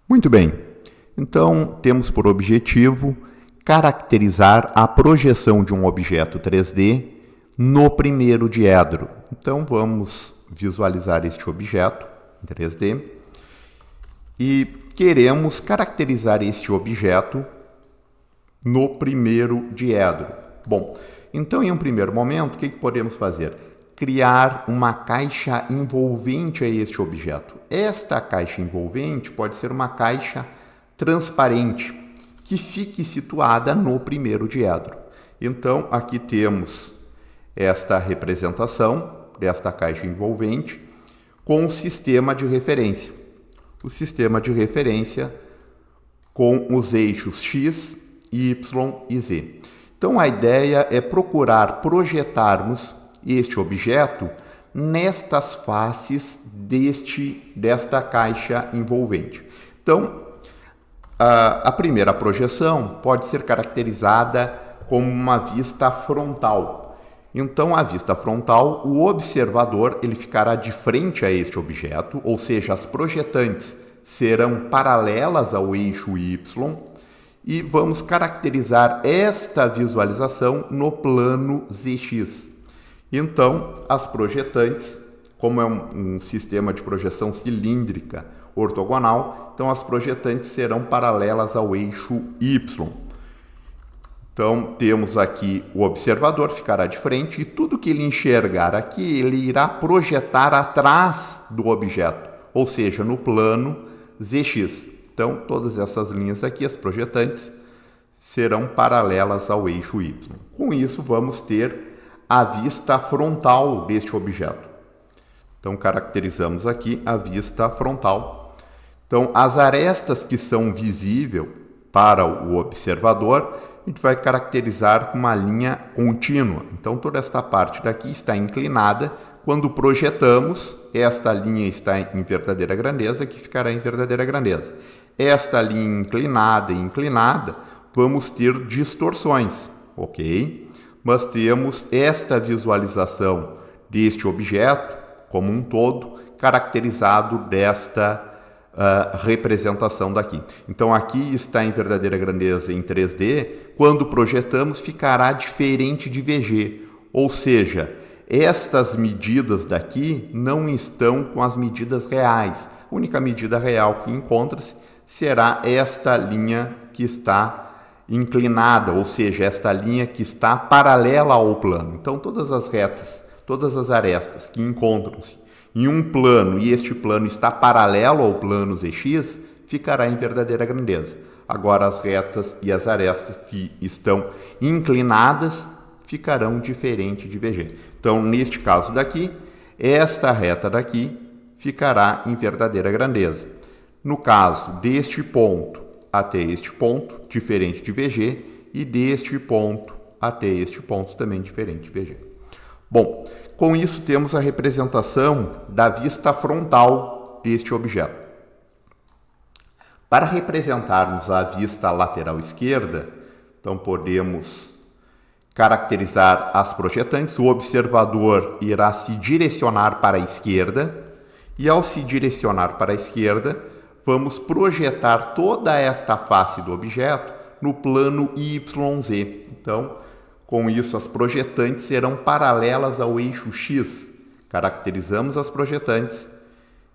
Muito bem, então temos por objetivo caracterizar a projeção de um objeto 3D no primeiro diedro. Então vamos visualizar este objeto em 3D e queremos caracterizar este objeto no primeiro diedro. Bom, então em um primeiro momento, o que podemos fazer? Criar uma caixa envolvente a este objeto. Esta caixa envolvente pode ser uma caixa transparente que fique situada no primeiro diedro. Então aqui temos esta representação desta caixa envolvente com o sistema de referência. O sistema de referência com os eixos X, Y e Z. Então a ideia é procurar projetarmos este objeto nestas faces desta caixa envolvente. Então, a primeira projeção pode ser caracterizada como uma vista frontal. Então, a vista frontal, o observador ele ficará de frente a este objeto, ou seja, as projetantes serão paralelas ao eixo Y, e vamos caracterizar esta visualização no plano ZX. Então, as projetantes, como é um sistema de projeção cilíndrica ortogonal, então as projetantes serão paralelas ao eixo Y. Então, temos aqui o observador, ficará de frente, e tudo que ele enxergar aqui, ele irá projetar atrás do objeto, ou seja, no plano ZX. Então, todas essas linhas aqui, as projetantes, serão paralelas ao eixo Y. Com isso, vamos ter a vista frontal deste objeto. Então, caracterizamos aqui a vista frontal. Então, as arestas que são visíveis para o observador, a gente vai caracterizar com uma linha contínua. Então, toda esta parte daqui está inclinada. Quando projetamos, esta linha está em verdadeira grandeza, que ficará em verdadeira grandeza. Esta linha inclinada, vamos ter distorções, ok? Mas temos esta visualização deste objeto como um todo caracterizado desta representação daqui. Então aqui está em verdadeira grandeza em 3D, quando projetamos ficará diferente de VG, ou seja, estas medidas daqui não estão com as medidas reais. A única medida real que encontra-se será esta linha que está inclinada, ou seja, esta linha que está paralela ao plano. Então todas as retas, todas as arestas que encontram-se em um plano e este plano está paralelo ao plano ZX, ficará em verdadeira grandeza. Agora as retas e as arestas que estão inclinadas ficarão diferente de VG. Então, neste caso daqui, esta reta daqui ficará em verdadeira grandeza. No caso deste ponto até este ponto, diferente de VG, e deste ponto até este ponto, também diferente de VG. Bom, com isso temos a representação da vista frontal deste objeto. Para representarmos a vista lateral esquerda, então podemos caracterizar as projetantes. O observador irá se direcionar para a esquerda, e ao se direcionar para a esquerda, vamos projetar toda esta face do objeto no plano YZ. Então, com isso, as projetantes serão paralelas ao eixo X. Caracterizamos as projetantes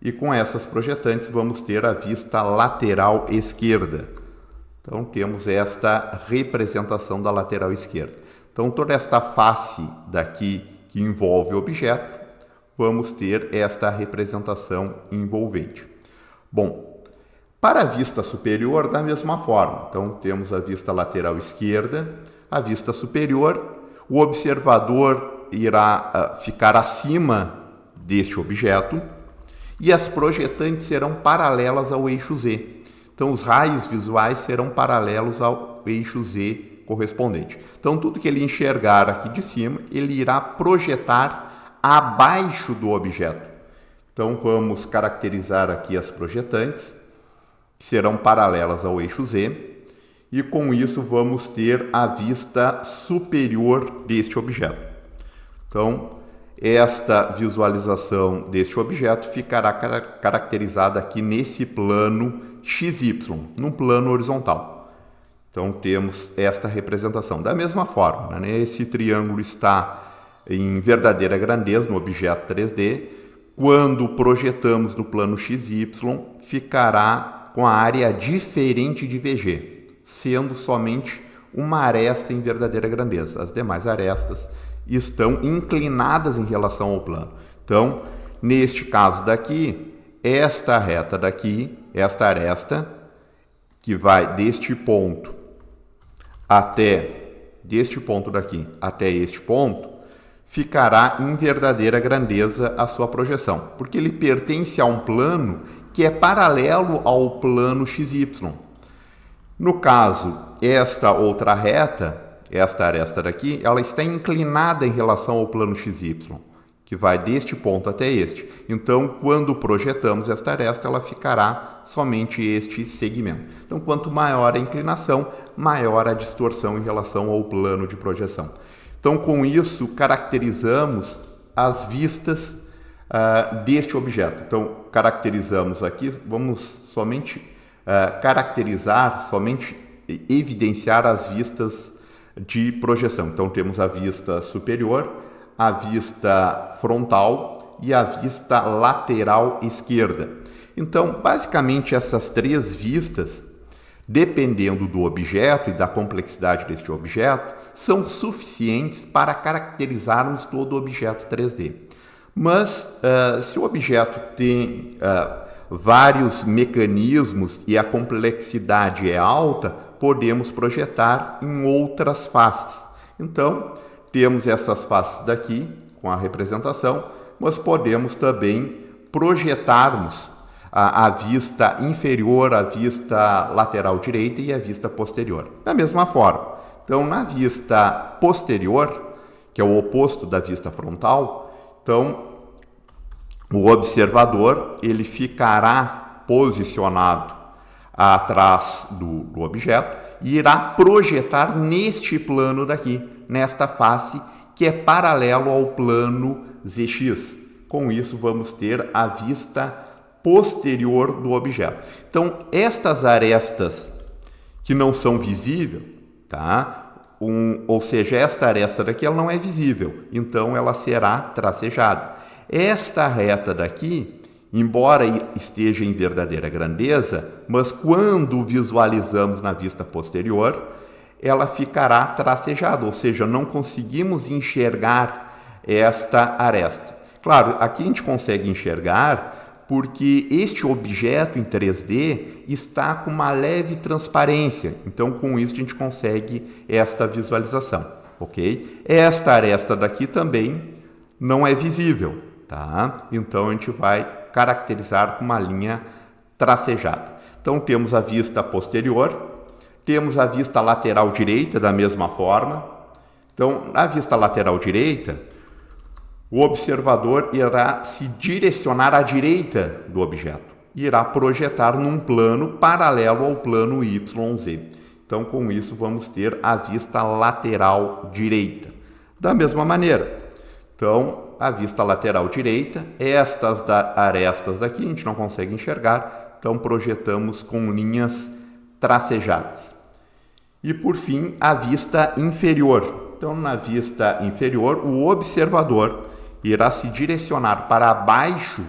e com essas projetantes vamos ter a vista lateral esquerda. Então, temos esta representação da lateral esquerda. Então, toda esta face daqui que envolve o objeto, vamos ter esta representação envolvente. Bom, para a vista superior, da mesma forma. Então, temos a vista lateral esquerda, a vista superior, o observador irá ficar acima deste objeto e as projetantes serão paralelas ao eixo Z. Então, os raios visuais serão paralelos ao eixo Z correspondente. Então, tudo que ele enxergar aqui de cima, ele irá projetar abaixo do objeto. Então, vamos caracterizar aqui as projetantes, que serão paralelas ao eixo Z, e com isso vamos ter a vista superior deste objeto. Então, esta visualização deste objeto ficará caracterizada aqui nesse plano XY, num plano horizontal. Então temos esta representação. Da mesma forma, né? Esse triângulo está em verdadeira grandeza no objeto 3D. Quando projetamos no plano XY, ficará com a área diferente de VG, sendo somente uma aresta em verdadeira grandeza. As demais arestas estão inclinadas em relação ao plano. Então, neste caso daqui, esta reta daqui, esta aresta, que vai deste ponto daqui até este ponto, ficará em verdadeira grandeza a sua projeção, porque ele pertence a um plano que é paralelo ao plano XY. No caso, esta outra reta, esta aresta daqui, ela está inclinada em relação ao plano XY, que vai deste ponto até este. Então, quando projetamos esta aresta, ela ficará somente este segmento. Então, quanto maior a inclinação, maior a distorção em relação ao plano de projeção. Então, com isso, caracterizamos as vistas deste objeto. Então, caracterizamos aqui, vamos somente caracterizar, somente evidenciar as vistas de projeção. Então, temos a vista superior, a vista frontal e a vista lateral esquerda. Então, basicamente, essas três vistas, dependendo do objeto e da complexidade deste objeto, são suficientes para caracterizarmos todo o objeto 3D. Mas, se o objeto tem vários mecanismos e a complexidade é alta, podemos projetar em outras faces. Então, temos essas faces daqui com a representação, mas podemos também projetarmos a vista inferior, a vista lateral direita e a vista posterior. Da mesma forma. Então, na vista posterior, que é o oposto da vista frontal, então o observador ele ficará posicionado atrás do objeto e irá projetar neste plano daqui, nesta face que é paralelo ao plano ZX. Com isso, vamos ter a vista posterior do objeto. Então, estas arestas que não são visíveis, tá? Ou seja, esta aresta daqui ela não é visível, então ela será tracejada. Esta reta daqui, embora esteja em verdadeira grandeza, mas quando visualizamos na vista posterior, ela ficará tracejada, ou seja, não conseguimos enxergar esta aresta. Claro, aqui a gente consegue enxergar porque este objeto em 3D está com uma leve transparência. Então, com isso, a gente consegue esta visualização, ok? Esta aresta daqui também não é visível, tá? Então, a gente vai caracterizar com uma linha tracejada. Então, temos a vista posterior, temos a vista lateral direita da mesma forma. Então, na vista lateral direita, o observador irá se direcionar à direita do objeto e irá projetar num plano paralelo ao plano YZ. Então, com isso, vamos ter a vista lateral direita. Da mesma maneira, então, a vista lateral direita, estas arestas daqui a gente não consegue enxergar, então projetamos com linhas tracejadas. E, por fim, a vista inferior. Então, na vista inferior, o observador irá se direcionar para baixo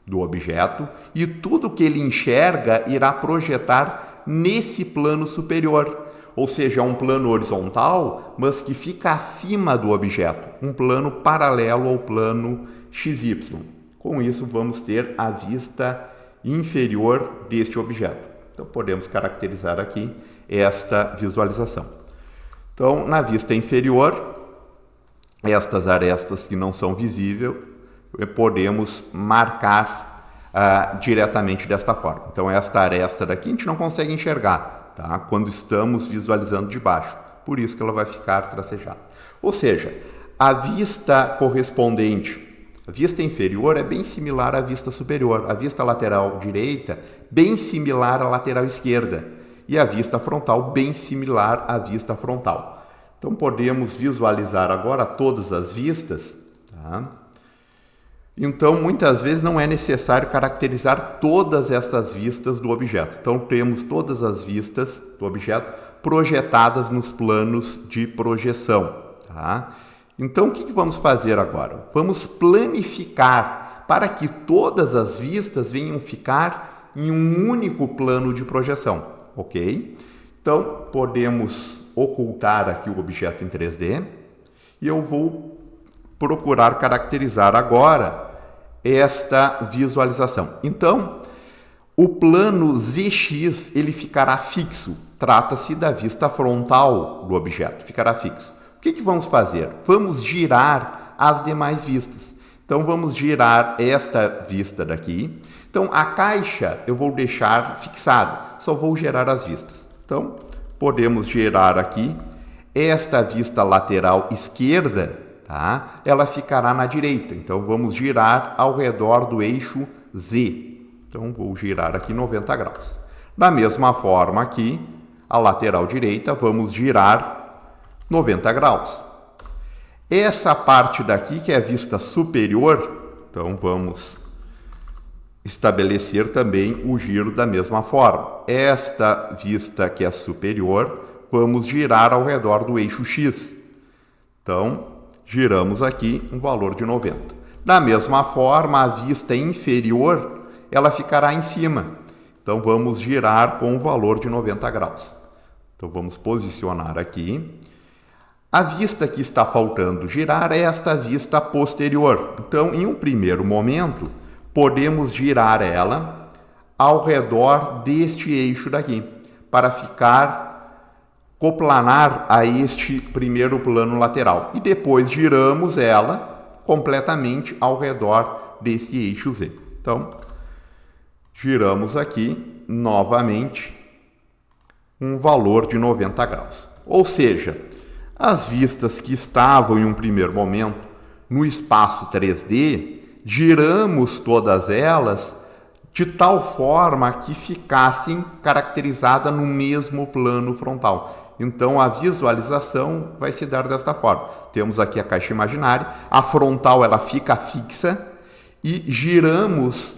do objeto e tudo que ele enxerga irá projetar nesse plano superior, ou seja, um plano horizontal, mas que fica acima do objeto, um plano paralelo ao plano XY. Com isso, vamos ter a vista inferior deste objeto. Então, podemos caracterizar aqui esta visualização. Então, na vista inferior, estas arestas que não são visíveis, podemos marcar diretamente desta forma. Então, esta aresta daqui a gente não consegue enxergar, tá? Quando estamos visualizando de baixo. Por isso que ela vai ficar tracejada. Ou seja, a vista correspondente, a vista inferior é bem similar à vista superior. A vista lateral direita, bem similar à lateral esquerda. E a vista frontal, bem similar à vista frontal. Então, podemos visualizar agora todas as vistas, tá? Então, muitas vezes não é necessário caracterizar todas estas vistas do objeto. Então, temos todas as vistas do objeto projetadas nos planos de projeção. Tá? Então, o que vamos fazer agora? Vamos planificar para que todas as vistas venham ficar em um único plano de projeção, ok? Então, podemos ocultar aqui o objeto em 3D e eu vou procurar caracterizar agora esta visualização. Então, o plano ZX ele ficará fixo. Trata-se da vista frontal do objeto, ficará fixo. O que vamos fazer? Vamos girar as demais vistas. Então, vamos girar esta vista daqui. Então, a caixa eu vou deixar fixada, só vou gerar as vistas. Então, podemos gerar aqui esta vista lateral esquerda, tá? Ela ficará na direita. Então, vamos girar ao redor do eixo Z. Então, vou girar aqui 90 graus. Da mesma forma aqui, a lateral direita, vamos girar 90 graus. Essa parte daqui, que é a vista superior, então vamos estabelecer também o giro da mesma forma. Esta vista que é superior, vamos girar ao redor do eixo X. Então, giramos aqui um valor de 90. Da mesma forma, a vista inferior, ela ficará em cima. Então, vamos girar com o valor de 90 graus. Então, vamos posicionar aqui. A vista que está faltando girar é esta vista posterior. Então, em um primeiro momento, podemos girar ela ao redor deste eixo daqui, para ficar coplanar a este primeiro plano lateral. E depois giramos ela completamente ao redor desse eixo Z. Então, giramos aqui novamente um valor de 90 graus. Ou seja, as vistas que estavam em um primeiro momento no espaço 3D, giramos todas elas de tal forma que ficassem caracterizadas no mesmo plano frontal. Então, a visualização vai se dar desta forma. Temos aqui a caixa imaginária, a frontal ela fica fixa e giramos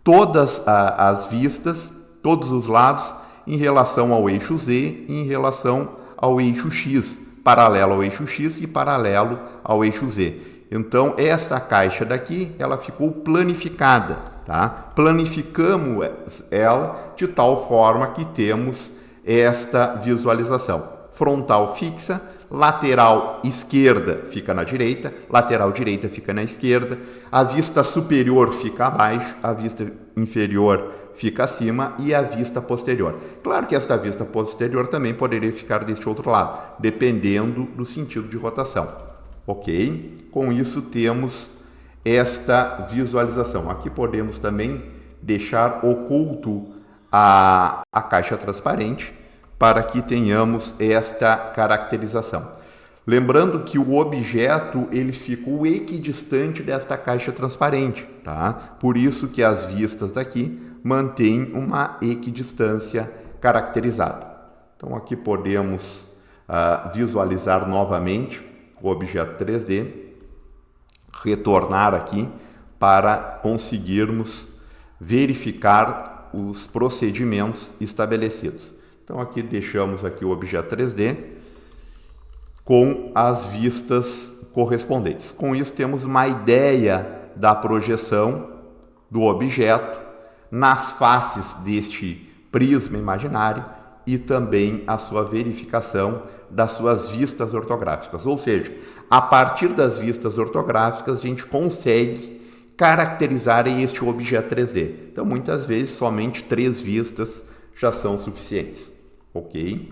todas as vistas, todos os lados, em relação ao eixo Z e em relação ao eixo X, paralelo ao eixo X e paralelo ao eixo Z. Então, essa caixa daqui, ela ficou planificada, tá? Planificamos ela de tal forma que temos esta visualização. Frontal fixa, lateral esquerda fica na direita, lateral direita fica na esquerda, a vista superior fica abaixo, a vista inferior fica acima e a vista posterior. Claro que esta vista posterior também poderia ficar deste outro lado, dependendo do sentido de rotação. Ok? Com isso temos esta visualização. Aqui podemos também deixar oculto a caixa transparente para que tenhamos esta caracterização. Lembrando que o objeto ele ficou equidistante desta caixa transparente, tá? Por isso que as vistas daqui mantêm uma equidistância caracterizada. Então aqui podemos visualizar novamente o objeto 3D, retornar aqui para conseguirmos verificar os procedimentos estabelecidos. Então aqui deixamos aqui o objeto 3D com as vistas correspondentes. Com isso temos uma ideia da projeção do objeto nas faces deste prisma imaginário e também a sua verificação das suas vistas ortográficas. Ou seja, a partir das vistas ortográficas a gente consegue caracterizar este objeto 3D. Então muitas vezes somente 3 vistas já são suficientes. Ok?